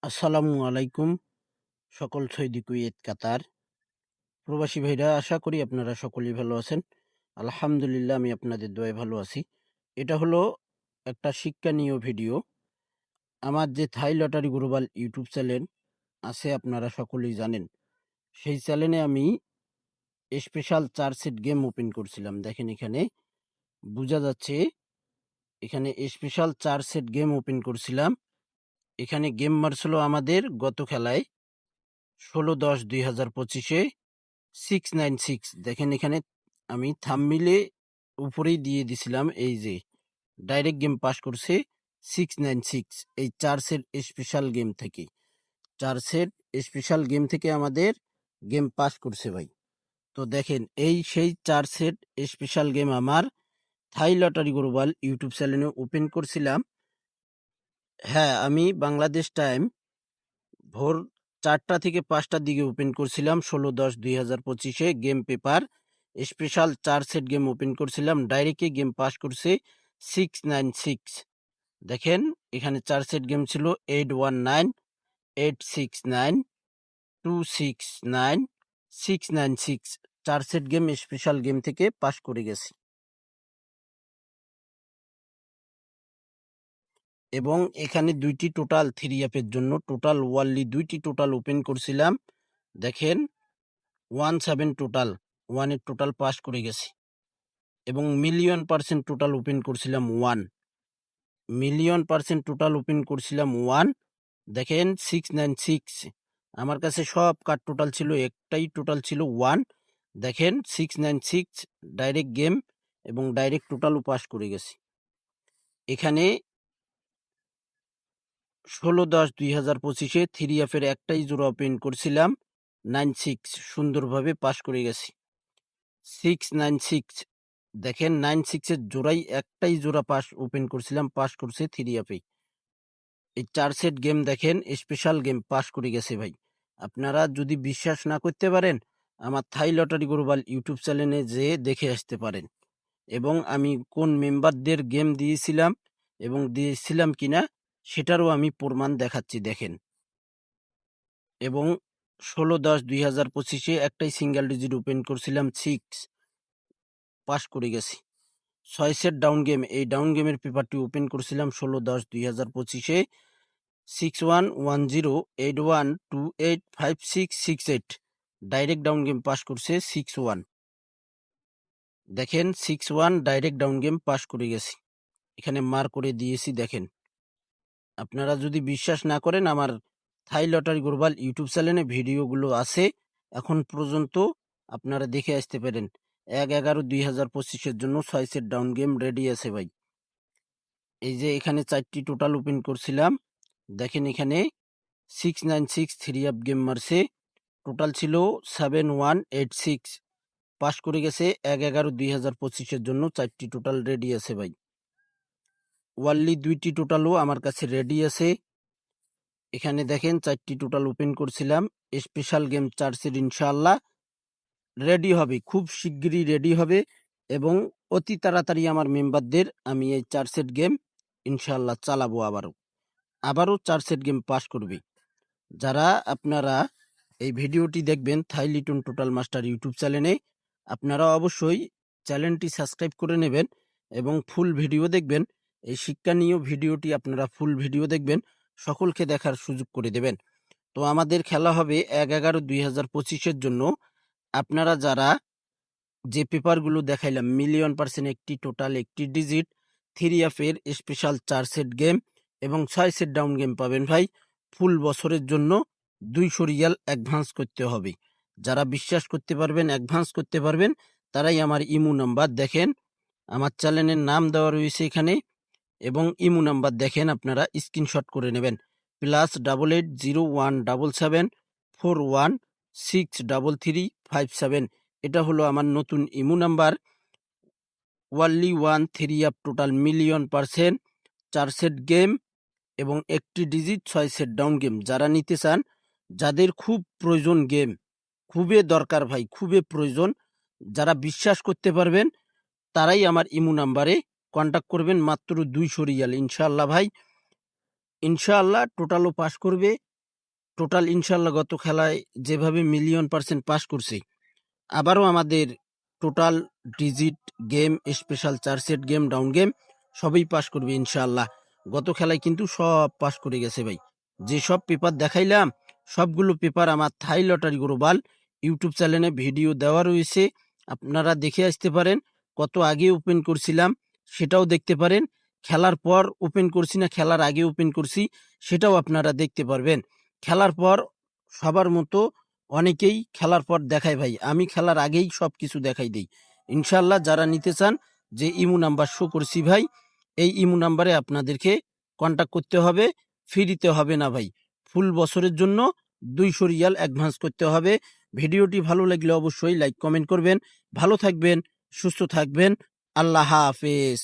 আসসালামু আলাইকুম সকল সৌদি কুয়েত কাতার প্রবাসী ভাইরা, আশা করি আপনারা সকলেই ভালো আছেন। আলহামদুলিল্লাহ, আমি আপনাদের দোয়ায় ভালো আছি। এটা হলো একটা শিক্ষণীয় ভিডিও। আমার যে থাই লটারি গ্লোবাল ইউটিউব চ্যানেল আছে আপনারা সকলেই জানেন, সেই চ্যানেলে আমি স্পেশাল 4 সেট গেম ওপেন করছিলাম। দেখেন এখানে বোঝা যাচ্ছে, এখানে স্পেশাল 4 সেট গেম ওপেন করছিলাম। এখানে গেম মারছিল আমাদের গত খেলায় 16/10/2025-এ 696। দেখেন এখানে আমি থাম্বনেইলে উপরেই দিয়ে দিছিলাম, এই যে ডাইরেক্ট গেম পাস করছে 696। এই 4 সেট স্পেশাল গেম থেকে 4 সেট স্পেশাল গেম থেকে আমাদের গেম পাস করছে ভাই। তো দেখেন এই সেই 4 সেট স্পেশাল গেম আমার থাই লটারি গ্লোবাল ইউটিউব চ্যানেলে ওপেন করছিলাম। হ্যাঁ, আমি বাংলাদেশ টাইম ভোর 4টা থেকে 5টার দিকে ওপেন করছিলাম 16/10/2025-এ game paper special 4 set game open করছিলাম। ডাইরেক্টে গেম পাস করছে 696। দেখেন এখানে 4 সেট গেম ছিল 819, 869, 269, 696। 4 সেট গেম স্পেশাল গেম থেকে পাস করে গেছি। এবং এখানে 2টি টোটাল 3 অ্যাপের জন্য টোটাল ওয়ানলি 2টি টোটাল ওপেন করছিলাম। দেখেন 17 টোটাল, 1 এর টোটাল পাস করে গেছি। এবং মিলিয়ন% টোটাল ওপেন করছিলাম 1, মিলিয়ন% টোটাল ওপেন করছিলাম 1। দেখেন 696, আমার কাছে সব কার্ড টোটাল ছিল, একটাই টোটাল ছিল 1। দেখেন 696 ডাইরেক্ট গেম এবং ডাইরেক্ট টোটালও পাস করে গেছি। এখানে 16/10/2025-এ 3 অ্যাপের একটাই জোড়া ওপেন করছিলাম 96, সুন্দরভাবে পাস করে গেছি 696। দেখেন 96 এর জোড়াই একটাই জোড়া পাস ওপেন করছিলাম, পাস করছে 3 অ্যাপেই। এই 4 সেট গেম দেখেন স্পেশাল গেম পাস করে গেছে ভাই। আপনারা যদি বিশ্বাস না করতে পারেন, আমার থাই লটারি গ্লোবাল ইউটিউব চ্যানেলে যেয়ে দেখে আসতে পারেন। এবং আমি কোন মেম্বারদের গেম দিয়েছিলাম এবং দিয়েছিলাম কিনা সেটারও আমি প্রমাণ দেখাচ্ছি, দেখেন। এবং 16/10/2025-এ একটাই সিঙ্গেল ডিজিট ওপেন করছিলাম 6, পাস করে গেছি। 6 সেট ডাউন গেম, এই ডাউন গেমের পেপারটি ওপেন করছিলাম 16/10/2025-এ 611081285668। ডাইরেক্ট ডাউন গেম পাস করছে 61। দেখেন 61 ডাইরেক্ট ডাউন গেম পাস করে গেছি, এখানে মার করে দিয়েছি। দেখেন আপনারা যদি বিশ্বাস না করেন, আমার থাই লটারি গ্লোবাল ইউটিউব চ্যানেলে ভিডিওগুলো আছে, এখন পর্যন্ত আপনারা দেখে আসতে পারেন। 1/11/2025-এর জন্য 6 সেট ডাউন গেম রেডি আছে ভাই। এই যে এখানে 4টি টোটাল ওপেন করছিলাম। দেখেন এখানে 696 3 অ্যাপ গেম মারছে, টোটাল ছিল 7186, পাস করে গেছে 1/11/2025-এর জন্য 4টি টোটাল রেডি আছে ভাই। ওয়ানলি 2টি টোটালও আমার কাছে রেডি আছে। এখানে দেখেন 4টি টোটাল ওপেন করছিলাম, স্পেশাল গেম 4 সেট ইনশাআল্লাহ রেডি হবে, খুব শিগগিরই রেডি হবে। এবং অতি তাড়াতাড়ি আমার মেম্বারদের আমি এই 4 সেট গেম ইনশাআল্লাহ চালাবো, আবারও 4 সেট গেম পাস করবে। যারা আপনারা এই ভিডিওটি দেখবেন থাই লিটন টোটাল মাস্টার ইউটিউব চ্যানেলে, আপনারা অবশ্যই চ্যানেলটি সাবস্ক্রাইব করে নেবেন এবং ফুল ভিডিও দেখবেন। এই শিক্ষণীয় ভিডিওটি আপনারা ফুল ভিডিও দেখবেন, সকলকে দেখার সুযোগ করে দেবেন। তো আমাদের খেলা হবে 1/11/2025-এর জন্য। আপনারা যারা যে পেপারগুলো দেখাইলাম, মিলিয়ন% একটি টোটাল একটি ডিজিট 3 অ্যাপের স্পেশাল 4 সেট গেম এবং 6 সেট ডাউন গেম পাবেন ভাই। ফুল বছরের জন্য 200 রিয়াল অ্যাডভান্স করতে হবে। যারা বিশ্বাস করতে পারবেন, অ্যাডভান্স করতে পারবেন, তারাই আমার ইমো নাম্বার দেখেন, আমার চ্যানেলের নাম দেওয়া রয়েছে এখানে, এবং ইমো নাম্বার দেখেন, আপনারা স্ক্রিনশট করে নেবেন। +88017741633357। এটা হলো আমার নতুন imo number. Only 3 app total million%, 4 set game এবং একটি ডিজিট 6 সেট ডাউন গেম। যারা নিতে চান, যাদের খুব প্রয়োজন গেম, খুবই দরকার ভাই, খুবই প্রয়োজন, যারা বিশ্বাস করতে পারবেন, তারাই আমার ইমো নাম্বারে কন্ট্যাক্ট করবেন। মাত্র 200 রিয়াল ইনশাআল্লাহ ভাই, ইনশাআল্লাহ টোটালও পাস করবে। টোটাল ইনশাল্লাহ গত খেলায় যেভাবে মিলিয়ন% পাস করছি, আবারও আমাদের total digit game, special 4 set game, down game সবই পাস করবে ইনশাআল্লাহ। গত খেলায় কিন্তু সব পাস করে গেছে ভাই। যেসব পেপার দেখাইলাম সবগুলো পেপার আমার থাই লটারি গ্লোবাল ইউটিউব চ্যানেলে ভিডিও দেওয়া রয়েছে, আপনারা দেখে আসতে পারেন। কত আগে ওপেন করছিলাম সেটাও দেখতে পারেন, খেলার পর ওপেন করছি না খেলার আগে ওপেন করছি সেটাও আপনারা দেখতে পারবেন। খেলার পর সবার মতো অনেকেই খেলার পর দেখায় ভাই, আমি খেলার আগেই সবকিছু দেখাই দেই ইনশাল্লাহ। যারা নিতে চান, যে ইমো নাম্বার শো করছি ভাই, এই ইমো নাম্বারে আপনাদেরকে কন্টাক্ট করতে হবে, ফ্রিতে হবে না ভাই। ফুল বছরের জন্য 200 রিয়াল অ্যাডভান্স করতে হবে। ভিডিওটি ভালো লাগলে অবশ্যই লাইক কমেন্ট করবেন। ভালো থাকবেন, সুস্থ থাকবেন, আল্লাহ হাফেজ।